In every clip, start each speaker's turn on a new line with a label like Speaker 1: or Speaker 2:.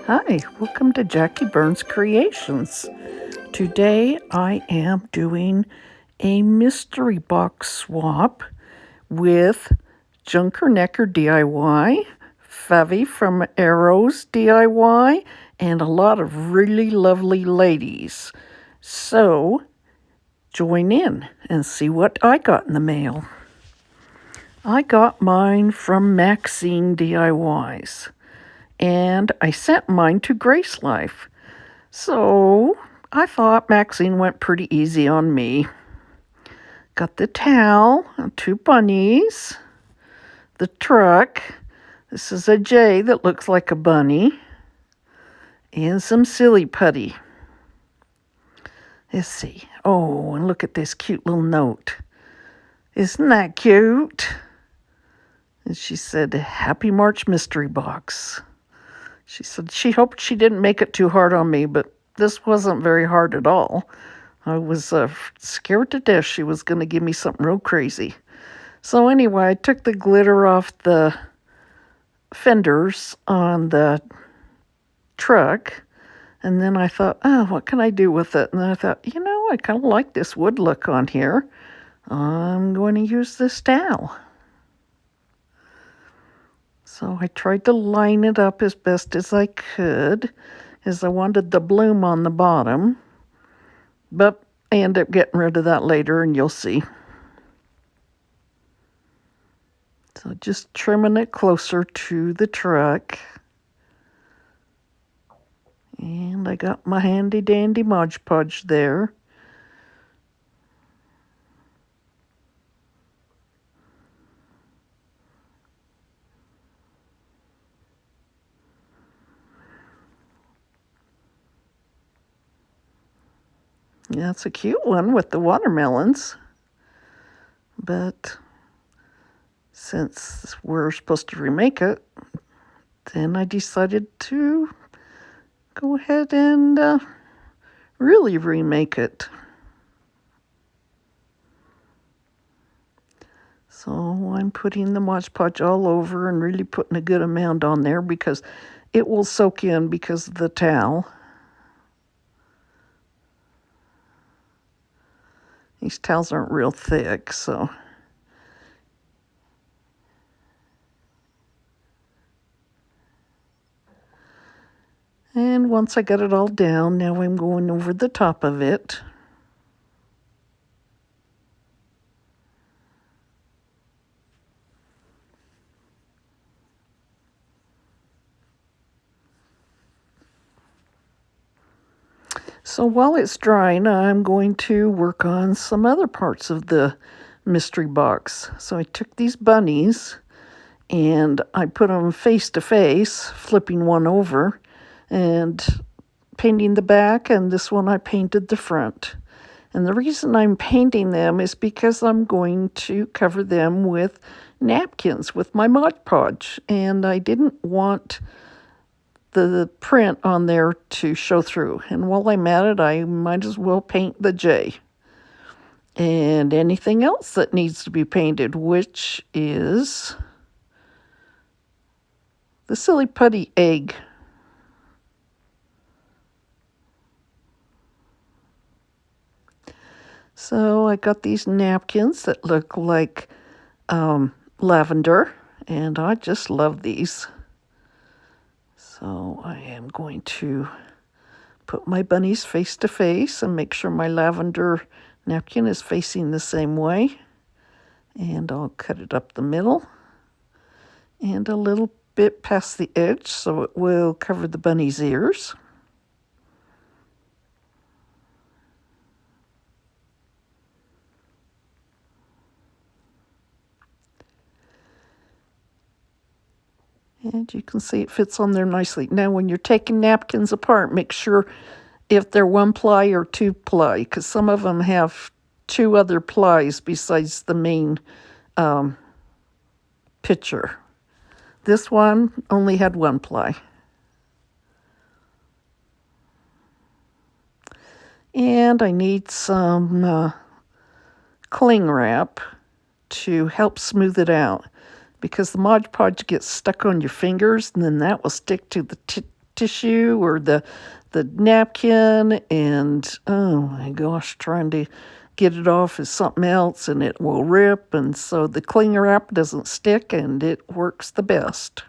Speaker 1: Hi, welcome to Jackie Burns Creations. Today I am doing a mystery box swap with Junkernecker DIY, Favi from Arrows DIY, and a lot of really lovely ladies. So join in and see what I got in the mail. I got mine from Maxine DIYs, and I sent mine to Grace Life. So I thought Maxine went pretty easy on me. Got the towel, 2 bunnies, the truck. This is a J that looks like a bunny, and some silly putty. Let's see. Oh, and look at this cute little note. Isn't that cute? And she said, "Happy March Mystery Box." She said she hoped she didn't make it too hard on me, but this wasn't very hard at all. I was scared to death she was going to give me something real crazy. So anyway, I took the glitter off the fenders on the truck, and then I thought, oh, what can I do with it? And then I thought, I kind of like this wood look on here. I'm going to use this towel. So I tried to line it up as best as I could, as I wanted the bloom on the bottom. But I end up getting rid of that later, and you'll see. So just trimming it closer to the truck. And I got my handy dandy Mod Podge there. Yeah, it's a cute one with the watermelons. But since we're supposed to remake it, then I decided to go ahead and really remake it. So I'm putting the Mod Podge all over and really putting a good amount on there because it will soak in because of the towel. These towels aren't real thick, so. And once I got it all down, now I'm going over the top of it. So while it's drying, I'm going to work on some other parts of the mystery box. So I took these bunnies and I put them face to face, flipping one over and painting the back, and this one I painted the front. And the reason I'm painting them is because I'm going to cover them with napkins with my Mod Podge, and I didn't want the print on there to show through. And while I'm at it, I might as well paint the J. And anything else that needs to be painted, which is the silly putty egg. So I got these napkins that look like lavender, and I just love these. So I am going to put my bunnies face to face and make sure my lavender napkin is facing the same way. And I'll cut it up the middle and a little bit past the edge so it will cover the bunny's ears. And you can see it fits on there nicely. Now, when you're taking napkins apart, make sure if they're 1-ply or 2-ply, because some of them have 2 other plies besides the main picture. This one only had 1-ply. And I need some cling wrap to help smooth it out. because the Mod Podge gets stuck on your fingers, and then that will stick to the tissue or the napkin, and oh my gosh, trying to get it off is something else, and it will rip, and so the cling wrap doesn't stick, and it works the best.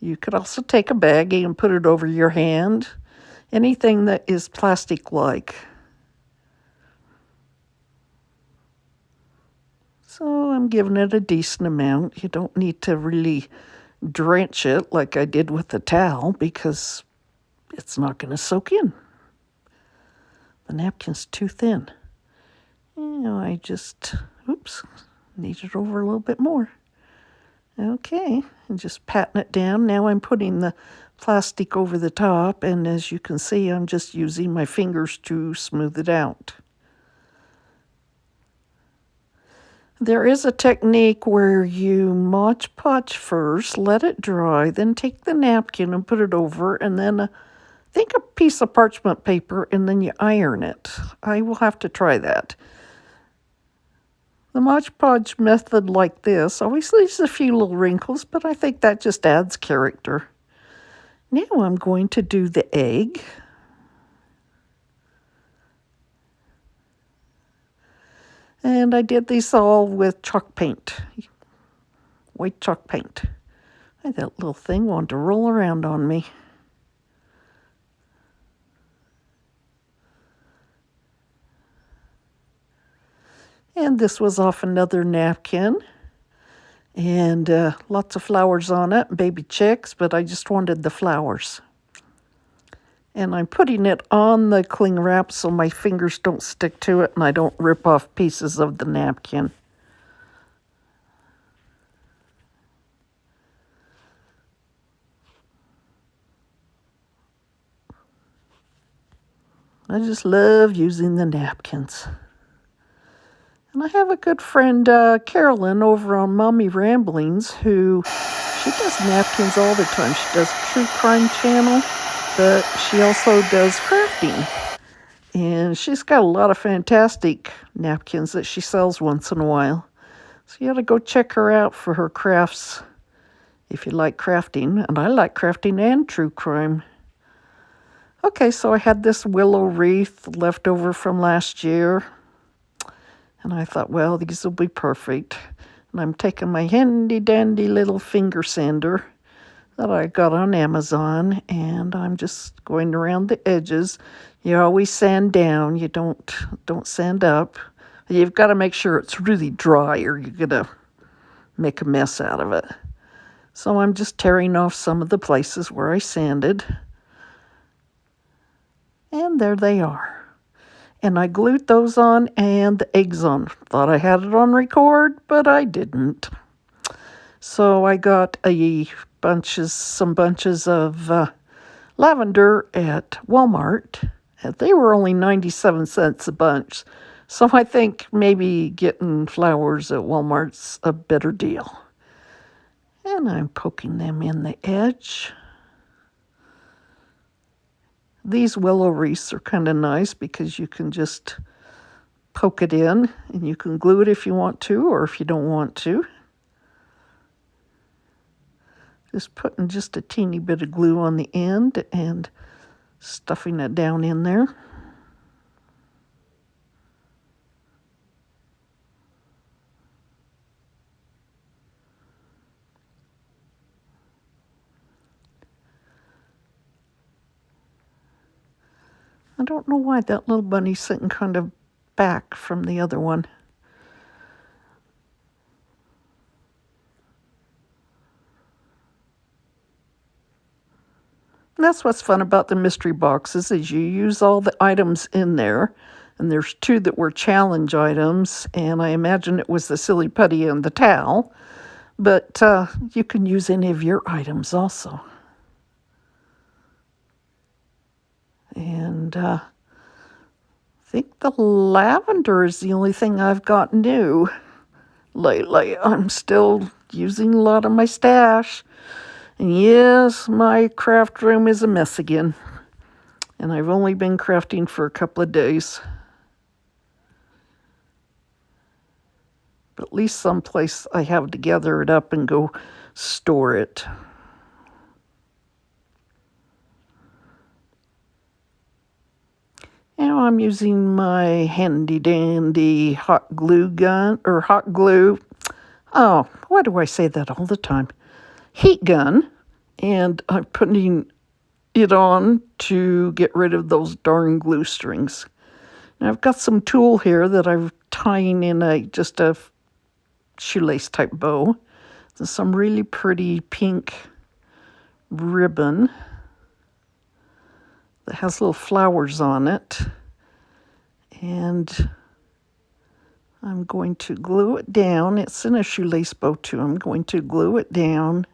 Speaker 1: You could also take a baggie and put it over your hand, anything that is plastic-like. So I'm giving it a decent amount. You don't need to really drench it like I did with the towel because it's not going to soak in. The napkin's too thin. I just, need it over a little bit more. Okay, and just patting it down. Now I'm putting the plastic over the top, and as you can see, I'm just using my fingers to smooth it out. There is a technique where you Mod Podge first, let it dry, then take the napkin and put it over, and then think a piece of parchment paper, and then you iron it. I will have to try that. The Mod Podge method like this always leaves a few little wrinkles, but I think that just adds character. Now I'm going to do the egg. And I did these all with chalk paint, white chalk paint. That little thing wanted to roll around on me. And this was off another napkin. And lots of flowers on it, baby chicks, but I just wanted the flowers. And I'm putting it on the cling wrap so my fingers don't stick to it and I don't rip off pieces of the napkin. I just love using the napkins. And I have a good friend, Carolyn, over on Mommy Ramblings, who she does napkins all the time. She does a true crime channel, but she also does crafting. And she's got a lot of fantastic napkins that she sells once in a while. So you ought to go check her out for her crafts if you like crafting. And I like crafting and true crime. Okay, so I had this willow wreath left over from last year. And I thought, well, these will be perfect. And I'm taking my handy-dandy little finger sander that I got on Amazon, and I'm just going around the edges. You always sand down. You don't sand up. You've got to make sure it's really dry or you're going to make a mess out of it. So I'm just tearing off some of the places where I sanded. And there they are. And I glued those on and the eggs on. Thought I had it on record, but I didn't. So I got some bunches of lavender at Walmart. And they were only 97 cents a bunch. So I think maybe getting flowers at Walmart's a better deal. And I'm poking them in the edge. These willow wreaths are kind of nice because you can just poke it in and you can glue it if you want to or if you don't want to. Just putting just a teeny bit of glue on the end and stuffing it down in there. I don't know why that little bunny's sitting kind of back from the other one. And that's what's fun about the mystery boxes is you use all the items in there. And there's 2 that were challenge items, and I imagine it was the silly putty and the towel. But you can use any of your items also. And I think the lavender is the only thing I've got new lately. I'm still using a lot of my stash. And yes, my craft room is a mess again. And I've only been crafting for a couple of days. at least someplace I have to gather it up and go store it. Now I'm using my handy dandy hot glue gun, or hot glue. Oh, why do I say that all the time? Heat gun. And I'm putting it on to get rid of those darn glue strings. Now I've got some tulle here that I'm tying in just a shoelace type bow. There's some really pretty pink ribbon that has little flowers on it. And I'm going to glue it down. It's in a shoelace bow too. I'm going to glue it down.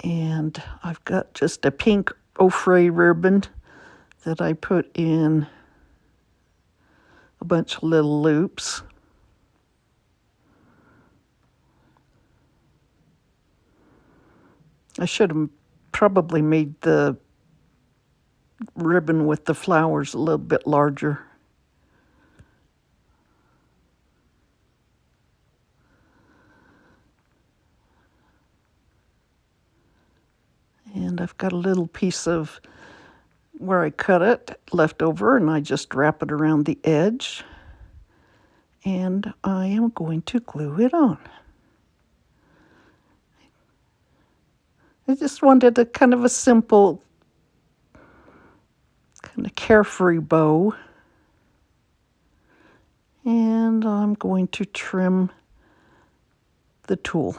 Speaker 1: And I've got just a pink fray ribbon that I put in a bunch of little loops. I should have probably made the ribbon with the flowers a little bit larger. And I've got a little piece of where I cut it left over, and I just wrap it around the edge. And I am going to glue it on. I just wanted a kind of a simple, kind of carefree bow. And I'm going to trim the tulle.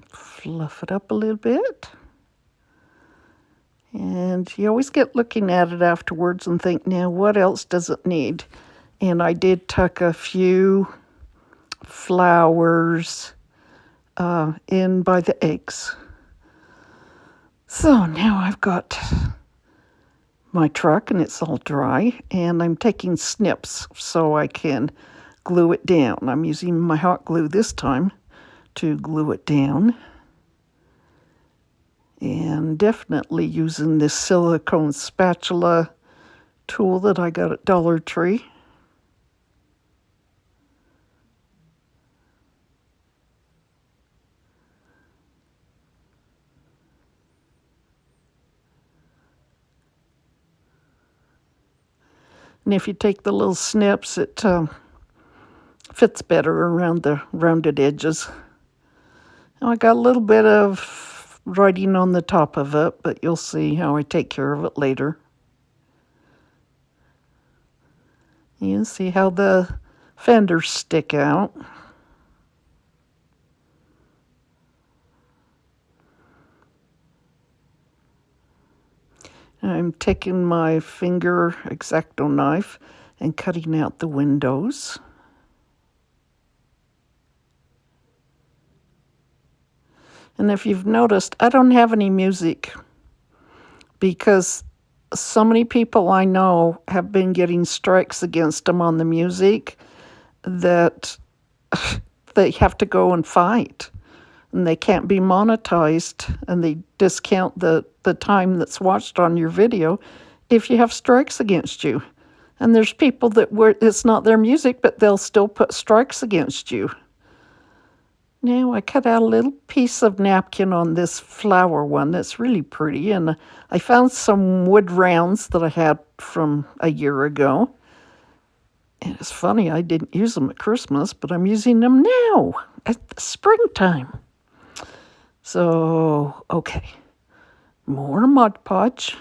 Speaker 1: Fluff it up a little bit. And you always get looking at it afterwards and think, now what else does it need? And I did tuck a few flowers in by the eggs. So now I've got my truck and it's all dry, and I'm taking snips so I can glue it down. I'm using my hot glue this time to glue it down. And definitely using this silicone spatula tool that I got at Dollar Tree. And if you take the little snips, it fits better around the rounded edges. Now I got a little bit of writing on the top of it, but you'll see how I take care of it later. You can see how the fenders stick out. I'm taking my finger X-Acto knife and cutting out the windows. And if you've noticed, I don't have any music because so many people I know have been getting strikes against them on the music that they have to go and fight. And they can't be monetized, and they discount the time that's watched on your video if you have strikes against you. And there's people that it's not their music, but they'll still put strikes against you. Now I cut out a little piece of napkin on this flower one that's really pretty, and I found some wood rounds that I had from a year ago. And it's funny, I didn't use them at Christmas, but I'm using them now at the springtime. So, okay, more Mod Podge.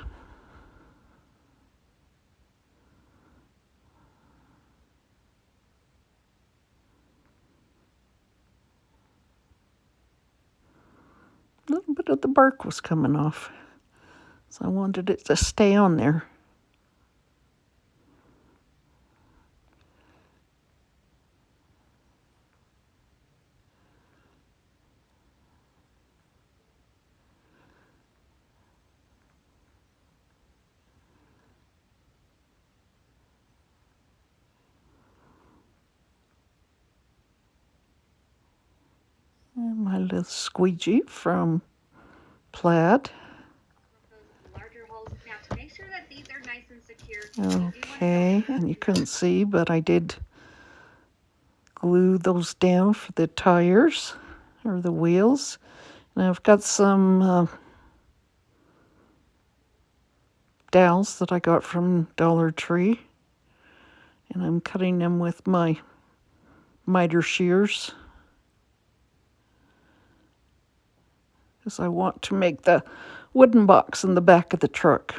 Speaker 1: A little bit of the bark was coming off, so I wanted it to stay on there. And my little squeegee from Plaid.
Speaker 2: Larger holes. Now to make sure that these are nice and
Speaker 1: Okay, and you couldn't see, but I did glue those down for the tires or the wheels. And I've got some dowels that I got from Dollar Tree, and I'm cutting them with my miter shears because I want to make the wooden box in the back of the truck.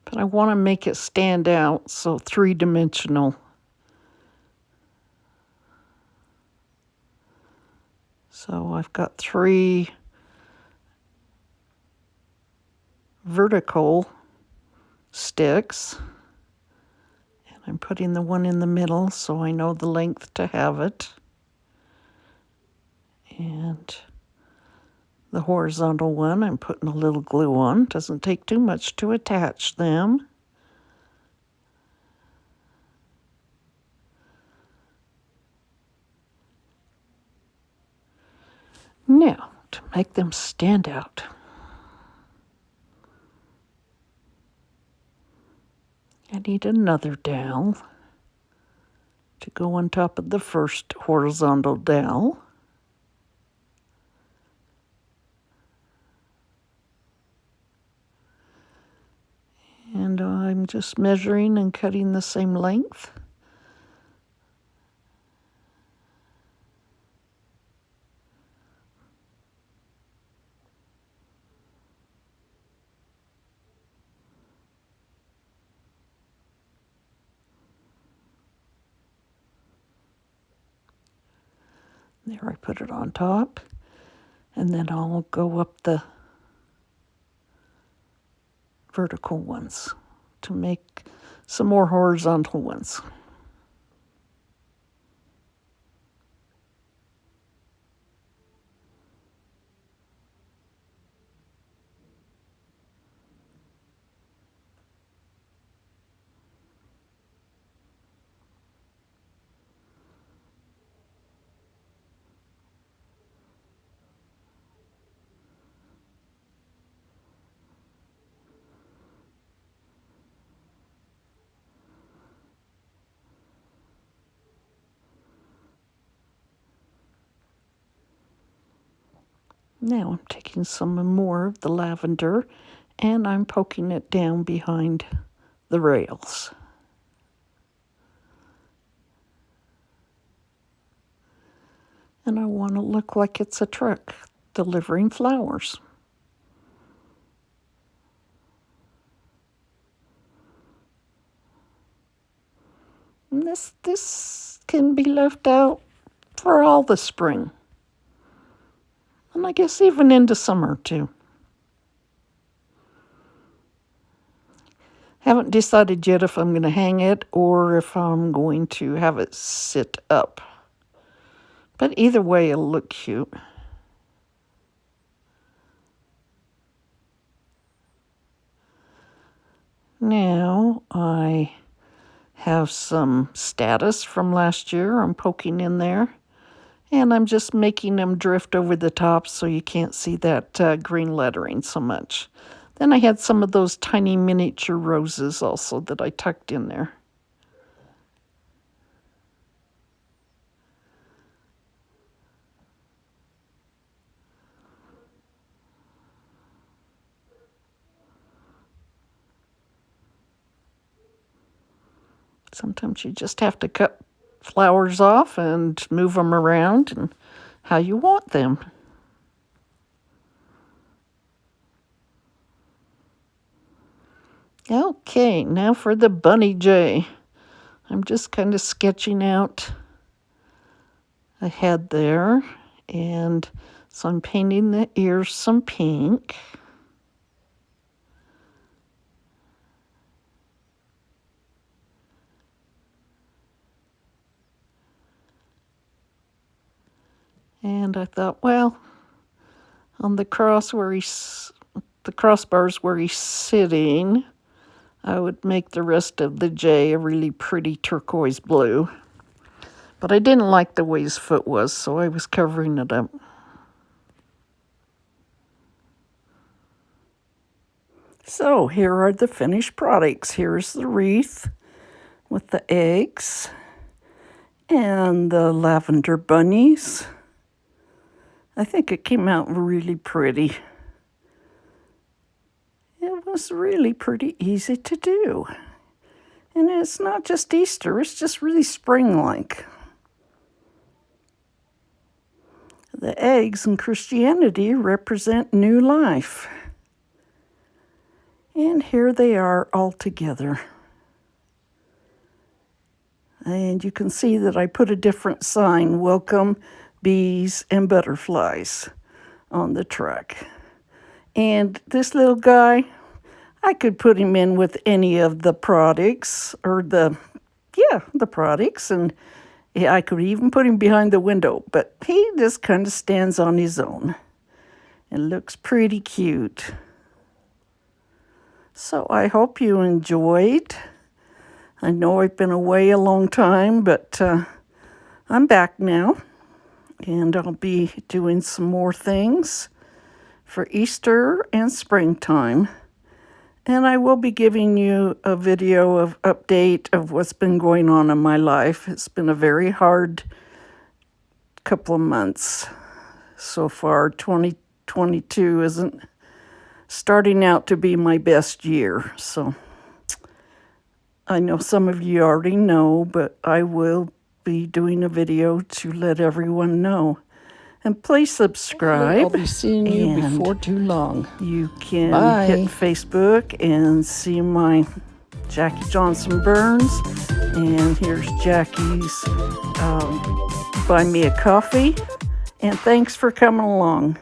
Speaker 1: But I want to make it stand out, so three-dimensional. So I've got 3 vertical sticks, and I'm putting the one in the middle so I know the length to have it. And the horizontal one I'm putting a little glue on. Doesn't take too much to attach them. Now, to make them stand out, I need another dowel to go on top of the first horizontal dowel. And I'm just measuring and cutting the same length. There, I put it on top, and then I'll go up the vertical ones to make some more horizontal ones. Now I'm taking some more of the lavender and I'm poking it down behind the rails. And I want to look like it's a truck delivering flowers. And this can be left out for all the spring. And I guess even into summer too. Haven't decided yet if I'm going to hang it or if I'm going to have it sit up. But either way, it'll look cute. Now I have some status from last year I'm poking in there. And I'm just making them drift over the top so you can't see that green lettering so much. Then I had some of those tiny miniature roses also that I tucked in there. Sometimes you just have to cut flowers off and move them around and how you want them. Okay, now for the bunny jay. I'm just kind of sketching out a head there, and so I'm painting the ears some pink. And I thought, well, on the crossbars where he's sitting, I would make the rest of the jay a really pretty turquoise blue. But I didn't like the way his foot was, so I was covering it up. So here are the finished products. Here's the wreath with the eggs and the lavender bunnies. I think it came out really pretty. It was really pretty easy to do. And it's not just Easter, it's just really spring-like. The eggs in Christianity represent new life. And here they are all together. And you can see that I put a different sign, welcome bees and butterflies, on the truck. And this little guy, I could put him in with any of the products, the products, and I could even put him behind the window, but he just kind of stands on his own and looks pretty cute. So I hope you enjoyed. I know I've been away a long time, but I'm back now, and I'll be doing some more things for Easter and springtime. And I will be giving you a video of update of what's been going on in my life. It's been a very hard couple of months so far. 2022 isn't starting out to be my best year. So I know some of you already know, but I will be doing a video to let everyone know. And please subscribe.
Speaker 2: I'll be seeing you before too long.
Speaker 1: You can hit Facebook and see my Jackie Johnson Burns. And here's Jackie's Buy Me a Coffee. And thanks for coming along.